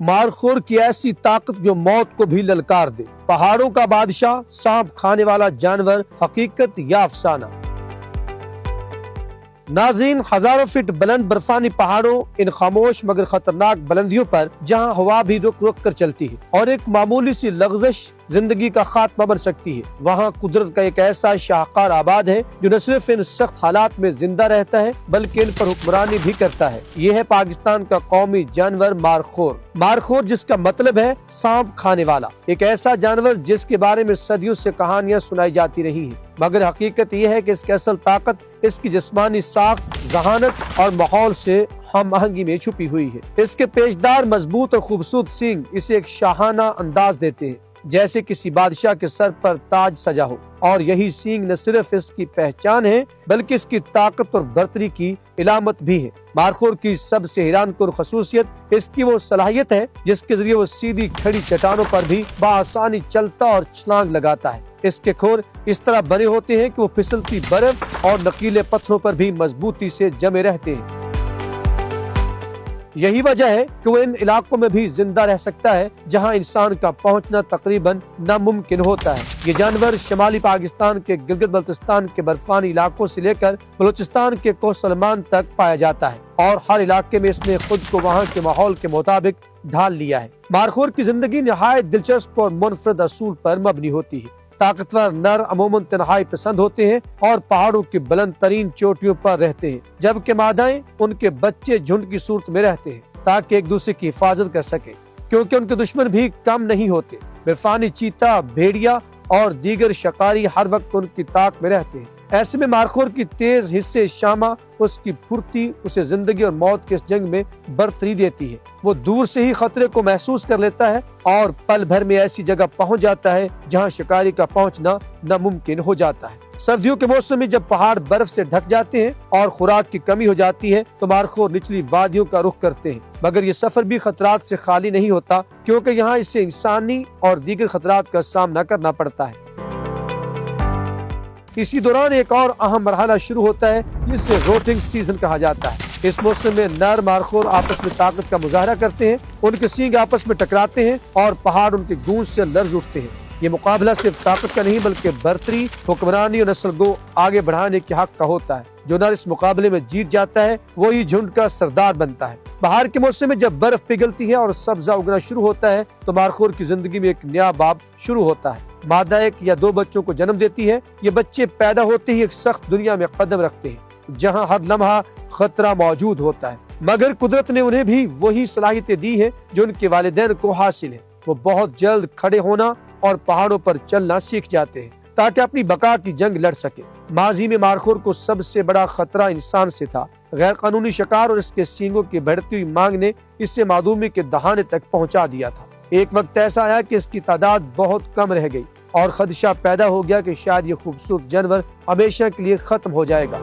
مارخور کی ایسی طاقت جو موت کو بھی للکار دے، پہاڑوں کا بادشاہ، سانپ کھانے والا جانور، حقیقت یا افسانہ؟ ناظرین، ہزاروں فٹ بلند برفانی پہاڑوں، ان خاموش مگر خطرناک بلندیوں پر جہاں ہوا بھی رک رک کر چلتی ہے اور ایک معمولی سی لغزش زندگی کا خاتمہ بن سکتی ہے، وہاں قدرت کا ایک ایسا شاہکار آباد ہے جو نہ صرف ان سخت حالات میں زندہ رہتا ہے بلکہ ان پر حکمرانی بھی کرتا ہے۔ یہ ہے پاکستان کا قومی جانور مارخور۔ مارخور جس کا مطلب ہے سانپ کھانے والا، ایک ایسا جانور جس کے بارے میں صدیوں سے کہانیاں سنائی جاتی رہی ہیں، مگر حقیقت یہ ہے کہ اس کی اصل طاقت اس کی جسمانی ساخت، ذہانت اور ماحول سے ہم آہنگی میں چھپی ہوئی ہے۔ اس کے پیچدار، مضبوط اور خوبصورت سینگ اسے ایک شاہانہ انداز دیتے ہیں، جیسے کسی بادشاہ کے سر پر تاج سجا ہو، اور یہی سینگ نہ صرف اس کی پہچان ہے بلکہ اس کی طاقت اور برتری کی علامت بھی ہے۔ مارخور کی سب سے حیران کن خصوصیت اس کی وہ صلاحیت ہے جس کے ذریعے وہ سیدھی کھڑی چٹانوں پر بھی بآسانی چلتا اور چھلانگ لگاتا ہے۔ اس کے کھور اس طرح بنے ہوتے ہیں کہ وہ پھسلتی برف اور نکیلے پتھروں پر بھی مضبوطی سے جمے رہتے ہیں۔ یہی وجہ ہے کہ وہ ان علاقوں میں بھی زندہ رہ سکتا ہے جہاں انسان کا پہنچنا تقریباً ناممکن ہوتا ہے۔ یہ جانور شمالی پاکستان کے گلگت بلتستان کے برفانی علاقوں سے لے کر بلوچستان کے کوہ سلیمان تک پایا جاتا ہے، اور ہر علاقے میں اس نے خود کو وہاں کے ماحول کے مطابق ڈھال لیا ہے۔ مارخور کی زندگی نہایت دلچسپ اور منفرد اصول پر مبنی ہوتی ہے۔ طاقتور نر عموماً تنہائی پسند ہوتے ہیں اور پہاڑوں کی بلند ترین چوٹیوں پر رہتے ہیں، جبکہ مادائیں ان کے بچے جھنڈ کی صورت میں رہتے ہیں تاکہ ایک دوسرے کی حفاظت کر سکیں، کیونکہ ان کے دشمن بھی کم نہیں ہوتے۔ برفانی چیتا، بھیڑیا اور دیگر شکاری ہر وقت ان کی طاق میں رہتے ہیں۔ ایسے میں مارخور کی تیز حصے شامہ، اس کی پھرتی اسے زندگی اور موت کے اس جنگ میں برتری دیتی ہے۔ وہ دور سے ہی خطرے کو محسوس کر لیتا ہے اور پل بھر میں ایسی جگہ پہنچ جاتا ہے جہاں شکاری کا پہنچنا ناممکن ہو جاتا ہے۔ سردیوں کے موسم میں جب پہاڑ برف سے ڈھک جاتے ہیں اور خوراک کی کمی ہو جاتی ہے تو مارخور نچلی وادیوں کا رخ کرتے ہیں، مگر یہ سفر بھی خطرات سے خالی نہیں ہوتا، کیونکہ یہاں اسے انسانی اور دیگر خطرات کا سامنا کرنا پڑتا ہے۔ اسی دوران ایک اور اہم مرحلہ شروع ہوتا ہے جسے روٹنگ سیزن کہا جاتا ہے۔ اس موسم میں نر مارخور آپس میں طاقت کا مظاہرہ کرتے ہیں، ان کے سینگ آپس میں ٹکراتے ہیں اور پہاڑ ان کی گونج سے لرز اٹھتے ہیں۔ یہ مقابلہ صرف طاقت کا نہیں بلکہ برتری، حکمرانی اور نسل کو آگے بڑھانے کے حق کا ہوتا ہے۔ جو نر اس مقابلے میں جیت جاتا ہے وہی جھنڈ کا سردار بنتا ہے۔ بہار کے موسم میں جب برف پگھلتی ہے اور سبزہ اگنا شروع ہوتا ہے تو مارخور کی زندگی میں ایک نیا باب شروع ہوتا ہے۔ مادہ ایک یا دو بچوں کو جنم دیتی ہے۔ یہ بچے پیدا ہوتے ہی ایک سخت دنیا میں قدم رکھتے ہیں جہاں ہر لمحہ خطرہ موجود ہوتا ہے، مگر قدرت نے انہیں بھی وہی صلاحیتیں دی ہیں جو ان کے والدین کو حاصل ہیں۔ وہ بہت جلد کھڑے ہونا اور پہاڑوں پر چلنا سیکھ جاتے ہیں تاکہ اپنی بقا کی جنگ لڑ سکے۔ ماضی میں مارخور کو سب سے بڑا خطرہ انسان سے تھا۔ غیر قانونی شکار اور اس کے سینگوں کی بڑھتی ہوئی مانگ نے اسے معدومی کے دہانے تک پہنچا دیا تھا۔ ایک وقت ایسا آیا کہ اس کی تعداد بہت کم رہ گئی اور خدشہ پیدا ہو گیا کہ شاید یہ خوبصورت جانور ہمیشہ کے لیے ختم ہو جائے گا،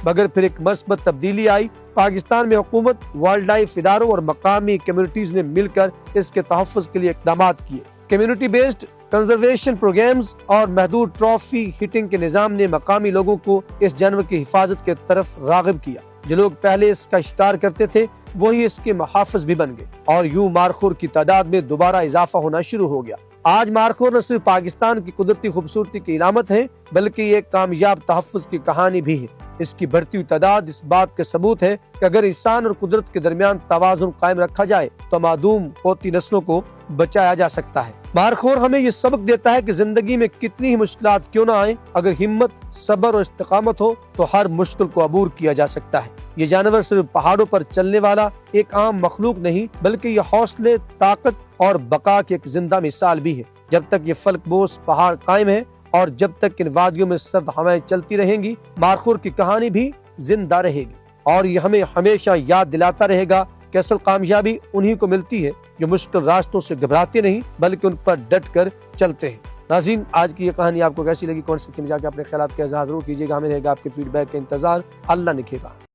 مگر پھر ایک مثبت تبدیلی آئی۔ پاکستان میں حکومت، وائلڈ لائف اداروں اور مقامی کمیونٹیز نے مل کر اس کے تحفظ کے لیے اقدامات کیے۔ کمیونٹی بیسڈ کنزرویشن پروگرامز اور محدود ٹرافی ہٹنگ کے نظام نے مقامی لوگوں کو اس جانور کی حفاظت کے طرف راغب کیا۔ جو لوگ پہلے اس کا شکار کرتے تھے وہی اس کے محافظ بھی بن گئے، اور یوں مارخور کی تعداد میں دوبارہ اضافہ ہونا شروع ہو گیا۔ آج مارخور نہ صرف پاکستان کی قدرتی خوبصورتی کی علامت ہے بلکہ یہ ایک کامیاب تحفظ کی کہانی بھی ہے۔ اس کی بڑھتی ہوئی تعداد اس بات کا ثبوت ہے کہ اگر انسان اور قدرت کے درمیان توازن قائم رکھا جائے تو معدوم ہوتی نسلوں کو بچایا جا سکتا ہے۔ مارخور ہمیں یہ سبق دیتا ہے کہ زندگی میں کتنی ہی مشکلات کیوں نہ آئیں، اگر ہمت، صبر اور استقامت ہو تو ہر مشکل کو عبور کیا جا سکتا ہے۔ یہ جانور صرف پہاڑوں پر چلنے والا ایک عام مخلوق نہیں بلکہ یہ حوصلے، طاقت اور بقا کی ایک زندہ مثال بھی ہے۔ جب تک یہ فلک بوس پہاڑ قائم ہے اور جب تک ان وادیوں میں سرد ہوائیں چلتی رہیں گی، مارخور کی کہانی بھی زندہ رہے گی، اور یہ ہمیں ہمیشہ یاد دلاتا رہے گا کہ اصل کامیابی انہی کو ملتی ہے جو مشکل راستوں سے گھبراتے نہیں بلکہ ان پر ڈٹ کر چلتے ہیں۔ ناظرین، آج کی یہ کہانی آپ کو کیسی لگی؟ کمنٹ سیکشن میں جا کے اپنے خیالات کا اظہار ضرور کیجیے گا۔ ہمیں رہے گا آپ کے فیڈ بیک کا انتظار۔ اللہ نگہبان۔